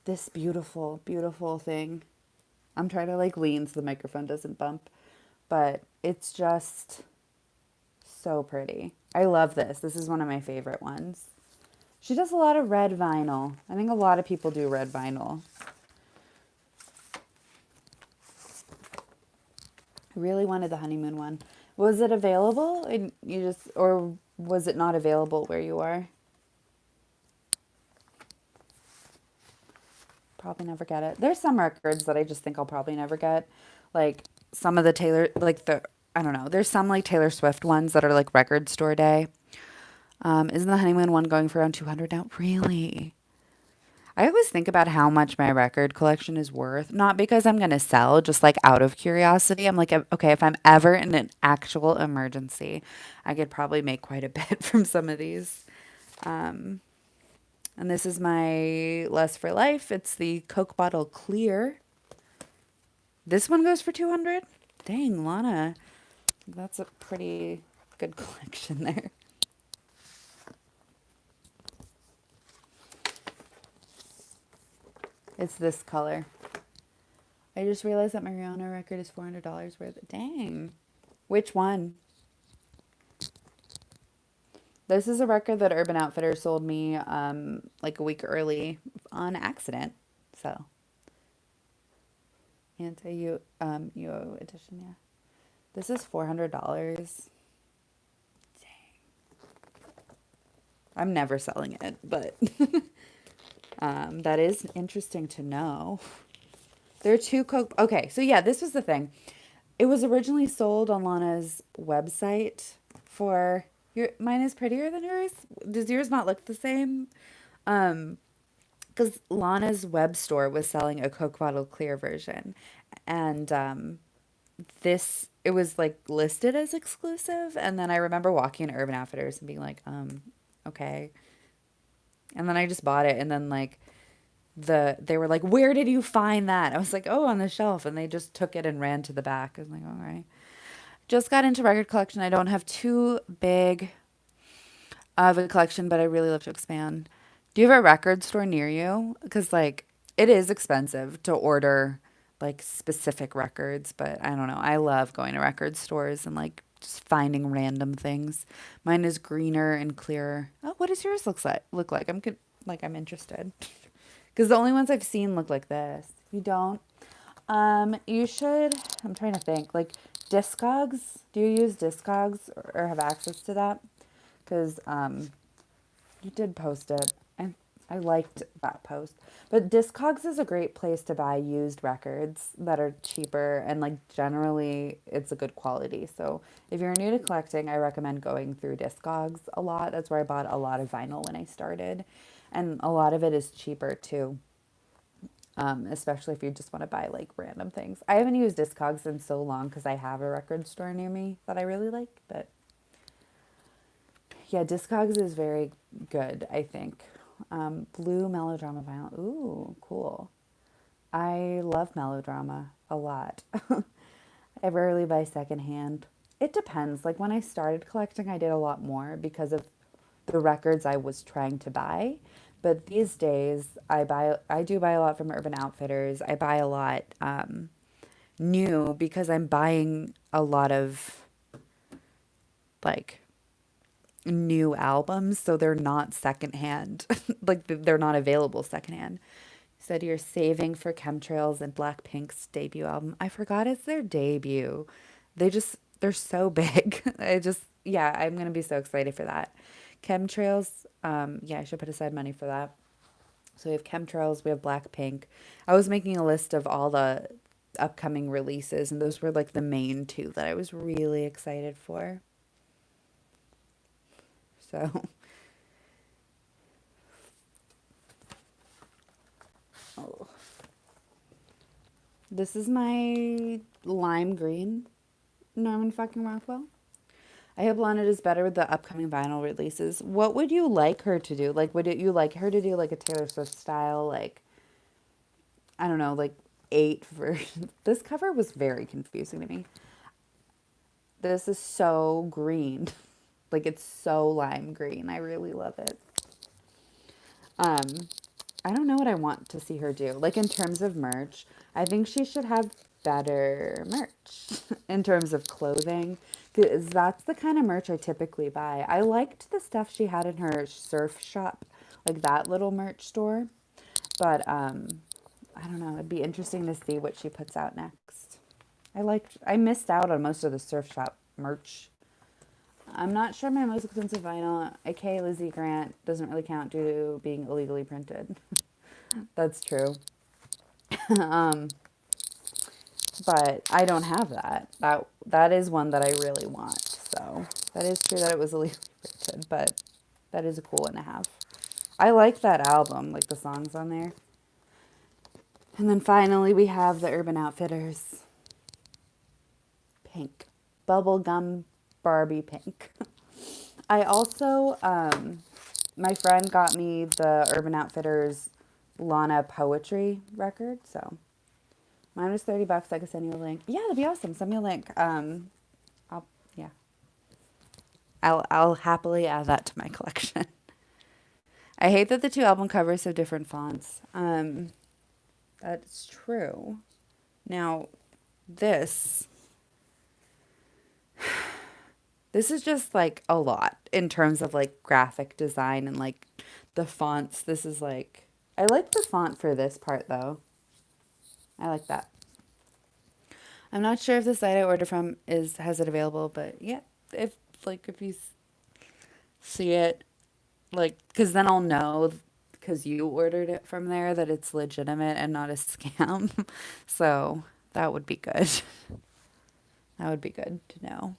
This beautiful, beautiful thing. I'm trying to like lean so the microphone doesn't bump, but it's just so pretty. I love this. This is one of my favorite ones. She does a lot of red vinyl. I think a lot of people do red vinyl. I really wanted the honeymoon one. Was it available? And you just, or was it not available where you are? Probably never get it. There's some records that I just think I'll probably never get. Like some of the Taylor, like the, I don't know. There's some like Taylor Swift ones that are like record store day. Isn't the honeymoon one going for around 200 now? Really? I always think about how much my record collection is worth, not because I'm going to sell, just like out of curiosity. I'm like, okay, if I'm ever in an actual emergency, I could probably make quite a bit from some of these. Um, and this is my Less for Life. It's the Coke bottle clear. This one goes for 200. Dang, Lana. That's a pretty good collection there. It's this color. I just realized that my Rihanna record is $400 worth. Dang. Which one? This is a record that Urban Outfitters sold me like a week early on accident. So, anti UO edition, yeah. This is $400. I'm never selling it, but that is interesting to know. There are two Coke. Okay, so yeah, this was the thing. It was originally sold on Lana's website for mine is prettier than yours. Does yours not look the same? Um, because Lana's web store was selling a Coke bottle clear version, and this it was like listed as exclusive, and then I remember walking in Urban Outfitters and being like, okay, and then I just bought it, and then like they were like, where did you find that? I was like, oh, on the shelf, and they just took it and ran to the back. I was like, all right. Just got into record collection. I don't have too big of a collection, but I really love to expand. Do you have a record store near you? Because like it is expensive to order like specific records, but I don't know. I love going to record stores and like just finding random things. Mine is greener and clearer. Oh, what does yours look like? I'm interested. Because the only ones I've seen look like this. You don't? You should. I'm trying to think. Like Discogs. Do you use Discogs or have access to that? Because you did post it. I liked that post. But Discogs is a great place to buy used records that are cheaper and like generally it's a good quality. So if you're new to collecting, I recommend going through Discogs a lot. That's where I bought a lot of vinyl when I started. And a lot of it is cheaper too. Especially if you just want to buy like random things. I haven't used Discogs in so long because I have a record store near me that I really like. But yeah, Discogs is very good, I think. Blue melodrama vinyl. Ooh, cool. I love melodrama a lot. I rarely buy secondhand. It depends. Like when I started collecting, I did a lot more because of the records I was trying to buy. But these days, I do buy a lot from Urban Outfitters. I buy a lot new because I'm buying a lot of like new albums, so they're not secondhand. Like they're not available secondhand. Said you're saving for Chemtrails and Blackpink's debut album. I forgot it's their debut. They're so big. Yeah, I'm gonna be so excited for that. Chemtrails, yeah, I should put aside money for that. So we have Chemtrails, we have Blackpink. I was making a list of all the upcoming releases, and those were like the main two that I was really excited for. So, oh. This is my lime green Norman fucking Rockwell. I hope Lana does better with the upcoming vinyl releases. What would you like her to do? Like, would you like her to do like a Taylor Swift style, like, I don't know, like eight versions? This cover was very confusing to me. This is so green. Like, it's so lime green. I really love it. Um, I don't know what I want to see her do. Like in terms of merch, I think she should have better merch in terms of clothing. Because that's the kind of merch I typically buy. I liked the stuff she had in her surf shop, like that little merch store. But I don't know. It'd be interesting to see what she puts out next. I missed out on most of the surf shop merch. I'm not sure my most expensive vinyl, aka Lizzie Grant, doesn't really count due to being illegally printed. That's true. um, but I don't have that. That is one that I really want. So that is true that it was illegally printed, but that is a cool one to have. I like that album, like the songs on there. And then finally we have the Urban Outfitters Pink. Bubblegum Barbie Pink. I also, my friend got me the Urban Outfitters Lana poetry record, so mine was $30. I could send you a link. Yeah, that'd be awesome. Send me a link. I'll yeah, I'll happily add that to my collection. I hate that the two album covers have different fonts. That's true. Now, this this is just like a lot in terms of like graphic design and like the fonts. This is like I like the font for this part though. I like that. I'm not sure if the site I order from is has it available, but yeah, if if you see it, like, because then I'll know because you ordered it from there that it's legitimate and not a scam. So that would be good. That would be good to know.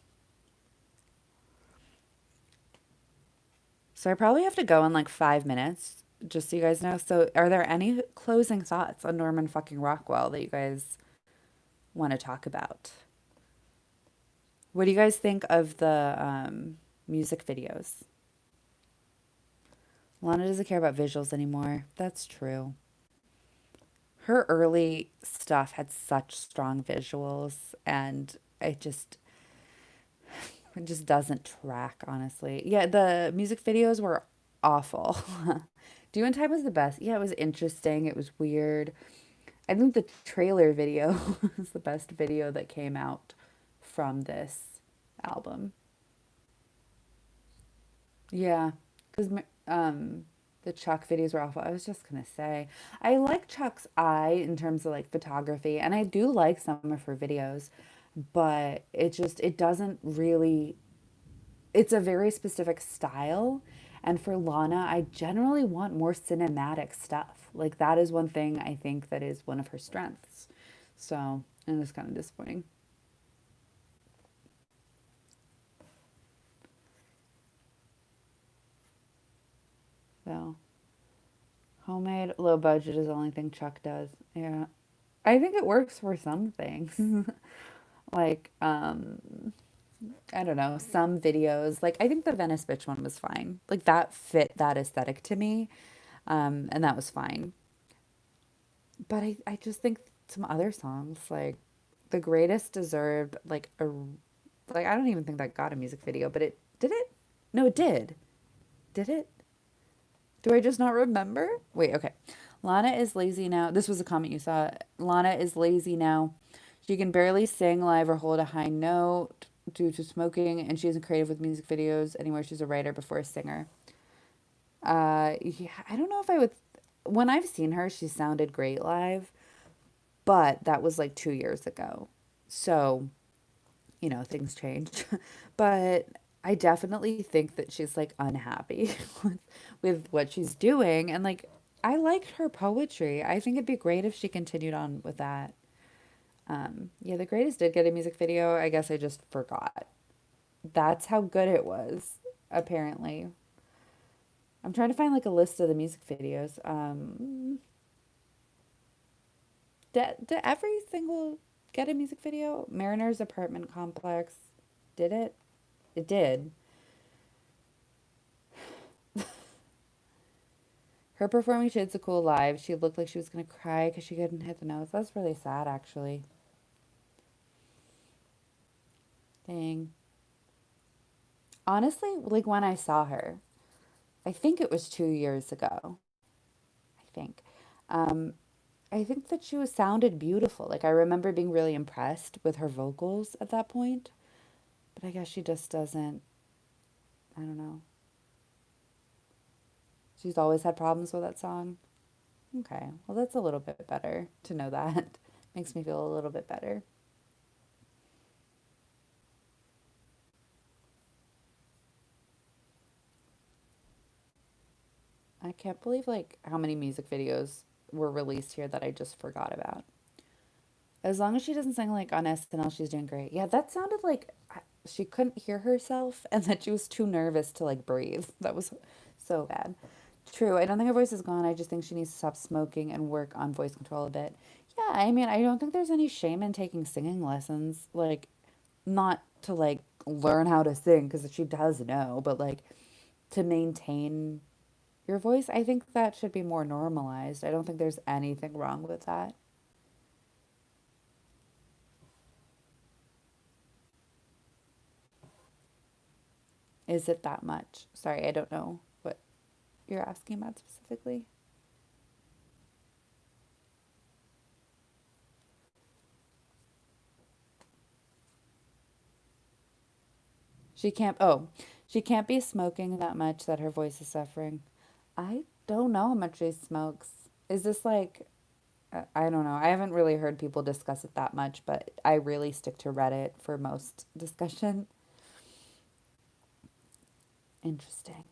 So I probably have to go in like 5 minutes, just so you guys know. So are there any closing thoughts on Norman fucking Rockwell that you guys want to talk about? What do you guys think of the music videos? Lana doesn't care about visuals anymore. That's true. Her early stuff had such strong visuals, and it just doesn't track, honestly. Yeah, the music videos were awful. Do and Time was the best. Yeah, it was interesting. It was weird. I think the trailer video was the best video that came out from this album. Yeah, because the Chuck videos were awful. I was just gonna say, I like Chuck's eye in terms of like photography, and I do like some of her videos, but it doesn't really. It's a very specific style, and for Lana, I generally want more cinematic stuff. Like that is one thing I think that is one of her strengths. So, and it's kind of disappointing. So, homemade, low budget is the only thing Chuck does. Yeah. I think it works for some things. like, I don't know, some videos. Like, I think the Venice Bitch one was fine. Like, that fit that aesthetic to me. And that was fine. But I just think some other songs, like, The Greatest deserved, like, I don't even think that got a music video, but it, did it? No, it did. Did it? Do I just not remember? Wait, okay. Lana is lazy now. This was a comment you saw. Lana is lazy now. She can barely sing live or hold a high note due to smoking, and she isn't creative with music videos anymore. She's a writer before a singer. Yeah, I don't know if I would. When I've seen her, she sounded great live, but that was like 2 years ago. So, things change. But I definitely think that she's like unhappy with, with what she's doing. And like, I liked her poetry. I think it'd be great if she continued on with that. Yeah, The Greatest did get a music video. I guess I just forgot. That's how good it was, apparently. I'm trying to find like a list of the music videos. Did every single get a music video? Mariner's apartment complex. Did it? It did. Her performing Shades of Cool live, she looked like she was gonna cry because she couldn't hit the notes. That's really sad, actually. Dang. Honestly, like when I saw her, I think it was 2 years ago. I think. Um, I think that she was sounded beautiful. Like I remember being really impressed with her vocals at that point, but I guess she just doesn't. I don't know. She's always had problems with that song. Okay, well that's a little bit better to know that. Makes me feel a little bit better. I can't believe like how many music videos were released here that I just forgot about. As long as she doesn't sing like on SNL, she's doing great. Yeah, that sounded like she couldn't hear herself and that she was too nervous to like breathe. That was so bad. True. I don't think her voice is gone. I just think she needs to stop smoking and work on voice control a bit. Yeah, I mean, I don't think there's any shame in taking singing lessons. Like, not to like learn how to sing because she does know, but like to maintain your voice, I think that should be more normalized. I don't think there's anything wrong with that. Is it that much? Sorry, I don't know what you're asking about specifically. She can't be smoking that much that her voice is suffering. I don't know how much she smokes. Is this like, I don't know. I haven't really heard people discuss it that much, but I really stick to Reddit for most discussion. Interesting.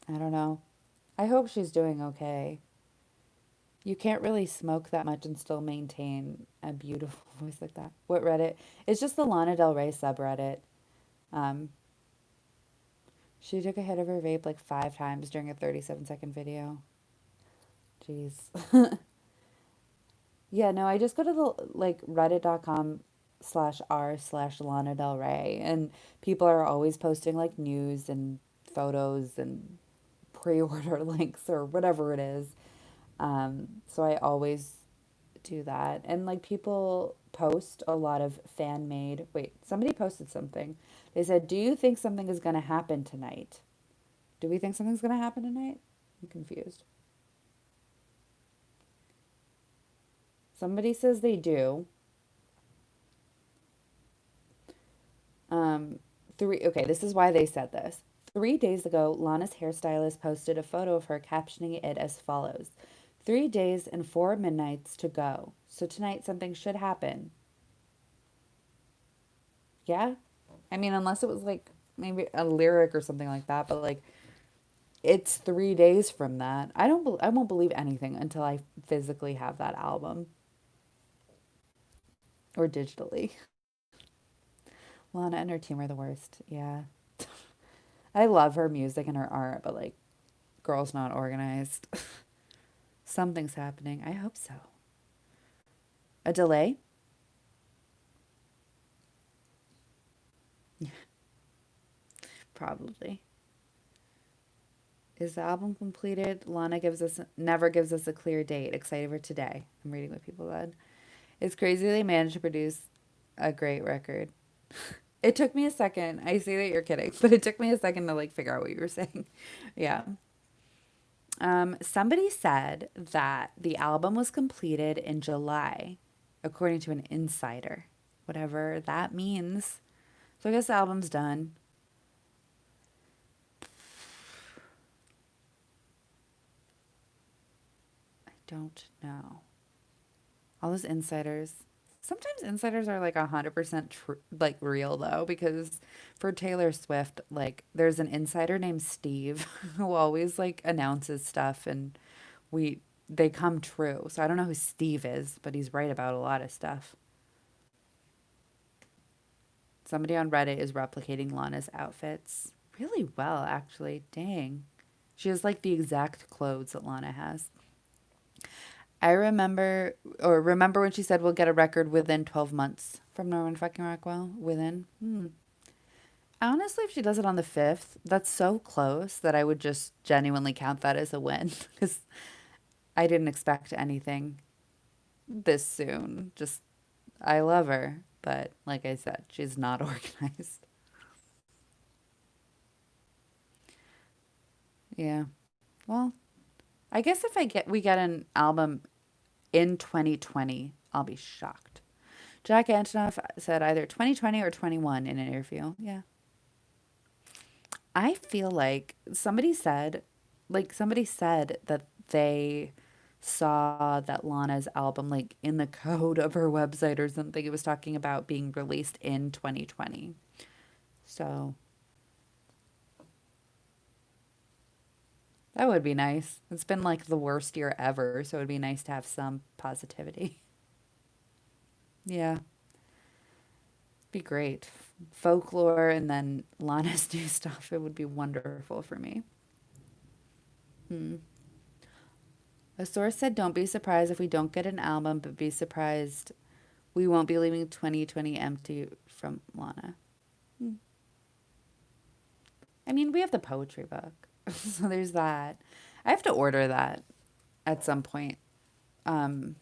I don't know. I hope she's doing okay. You can't really smoke that much and still maintain a beautiful voice like that. What Reddit? It's just the Lana Del Rey subreddit. Um, she took a hit of her vape like 5 times during a 37-second video. Jeez. Yeah, no, I just go to the like reddit.com/r/slash Lana Del Rey, and people are always posting like news and photos and pre-order links or whatever it is. So I always do that. And like people post a lot of fan made. Wait, somebody posted something. They said, "Do you think something is going to happen tonight? Do we think something's going to happen tonight?" I'm confused. Somebody says they do. Um, okay, this is why they said this. 3 days ago, Lana's hairstylist posted a photo of her captioning it as follows: 3 days and 4 midnights to go. So tonight something should happen. Yeah? I mean, unless it was like maybe a lyric or something like that, but like it's 3 days from that. I won't believe anything until I physically have that album or digitally. Lana and her team are the worst. Yeah. I love her music and her art, but like girl's not organized. Something's happening. I hope so. A delay? Probably. Is the album completed? Lana gives us never gives us a clear date. Excited for today. I'm reading what people said. It's crazy they managed to produce a great record. It took me a second. I see that you're kidding, but it took me a second to like figure out what you were saying. Yeah. Somebody said that the album was completed in July, according to an insider, whatever that means. So I guess the album's done. I don't know. All those insiders. Sometimes insiders are like 100% like real though, because for Taylor Swift, like there's an insider named Steve who always like announces stuff and we they come true. So I don't know who Steve is, but he's right about a lot of stuff. Somebody on Reddit is replicating Lana's outfits really well, actually. Dang. She has like the exact clothes that Lana has. I remember when she said we'll get a record within 12 months from Norman fucking Rockwell? Within? Honestly, if she does it on the 5th, that's so close that I would just genuinely count that as a win because I didn't expect anything this soon. Just, I love her, but like I said, she's not organized. Yeah. Well, I guess if we get an album in 2020, I'll be shocked. Jack Antonoff said either 2020 or 21 in an interview. Yeah. I feel somebody said that they saw that Lana's album like in the code of her website or something. It was talking about being released in 2020. So that would be nice. It's been like the worst year ever, so it would be nice to have some positivity. Yeah, be great. folklore and then Lana's new stuff. It would be wonderful for me. Hmm. A source said, "Don't be surprised if we don't get an album, but be surprised we won't be leaving 2020 empty from Lana." Hmm. I mean, we have the poetry book, so there's that. I have to order that at some point. Um,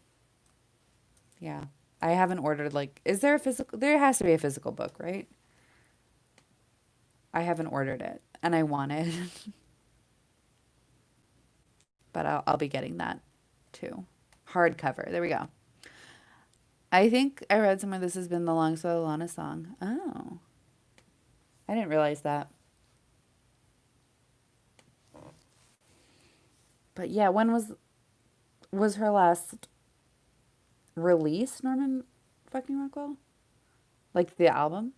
yeah, I haven't ordered like. Is there a physical? There has to be a physical book, right? I haven't ordered it, and I want it, but I'll be getting that too. Hardcover. There we go. I think I read somewhere this has been the longest Lana song. Oh, I didn't realize that. But yeah, when was her last release, Norman fucking Rockwell? Like the album?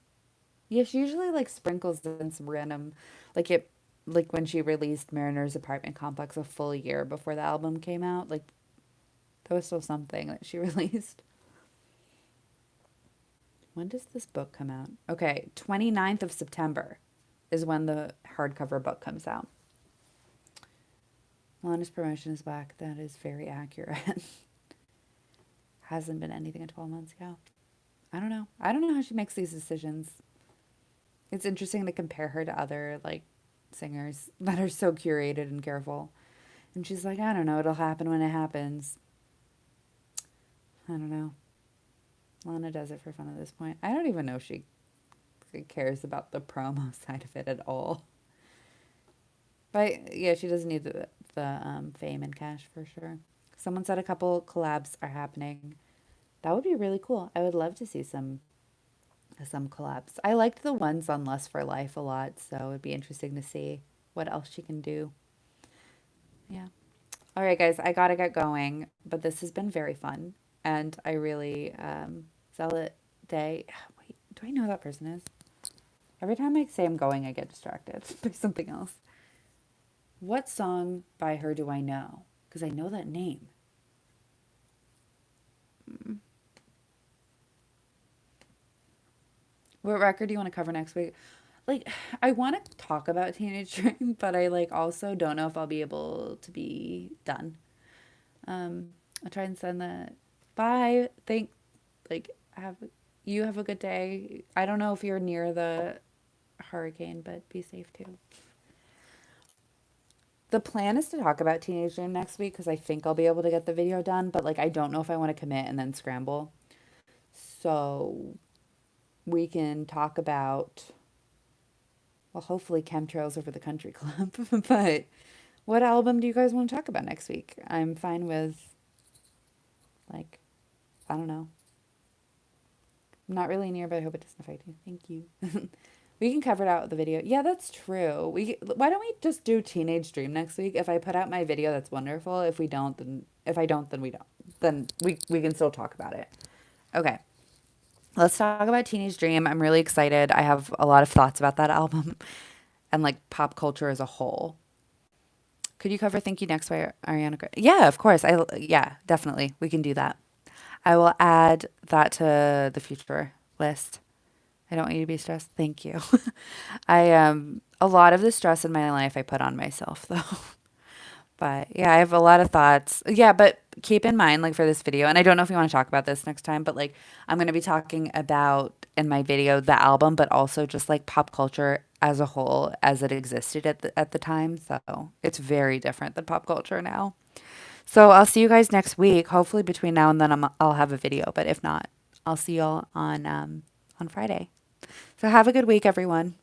Yeah, she usually like sprinkles in some random, like it, like when she released Mariner's Apartment Complex a full year before the album came out. Like that was still something that she released. When does this book come out? Okay, 29th of September is when the hardcover book comes out. Lana's promotion is back. That is very accurate. Hasn't been anything in 12 months. Yeah. I don't know. I don't know how she makes these decisions. It's interesting to compare her to other like singers that are so curated and careful. And she's like, I don't know, it'll happen when it happens. I don't know. Lana does it for fun at this point. I don't even know if she cares about the promo side of it at all. But yeah, she doesn't need the fame and cash for sure. Someone said a couple collabs are happening. That would be really cool. I would love to see some collabs. I liked the ones on Lust for Life a lot, so it'd be interesting to see what else she can do. Yeah. All right, guys, I gotta get going, but this has been very fun, and I really Zealot Day. Wait, do I know who that person is? Every time I say I'm going, I get distracted by something else. What song by her do I know? Because I know that name. What record do you want to cover next week? Like, I want to talk about Teenage Dream, but I like also don't know if I'll be able to be done. I'll try and send that. Bye. Like have you have a good day. I don't know if you're near the hurricane, but be safe too. The plan is to talk about Teenage Dream next week because I think I'll be able to get the video done, but like I don't know if I want to commit and then scramble. So we can talk about, well, hopefully Chemtrails Over the Country Club. But what album do you guys want to talk about next week? I'm fine with, like, I don't know. I'm not really near, but I hope it doesn't affect you. Thank you. We can cover it out with the video. Yeah, that's true. Why don't we just do Teenage Dream next week? If I put out my video, that's wonderful. If we don't, then if I don't, then we don't. Then we can still talk about it. Okay. Let's talk about Teenage Dream. I'm really excited. I have a lot of thoughts about that album and like pop culture as a whole. Could you cover Thank You Next by Ariana Grande? Yeah, of course. Yeah, definitely. We can do that. I will add that to the future list. I don't want you to be stressed. Thank you. I a lot of the stress in my life I put on myself though. But yeah, I have a lot of thoughts. Yeah, but keep in mind, like for this video, and I don't know if you want to talk about this next time, but like I'm going to be talking about in my video the album, but also just like pop culture as a whole as it existed at the time. So it's very different than pop culture now. So I'll see you guys next week. Hopefully between now and then I'll have a video, but if not, I'll see y'all on Friday. So have a good week, everyone.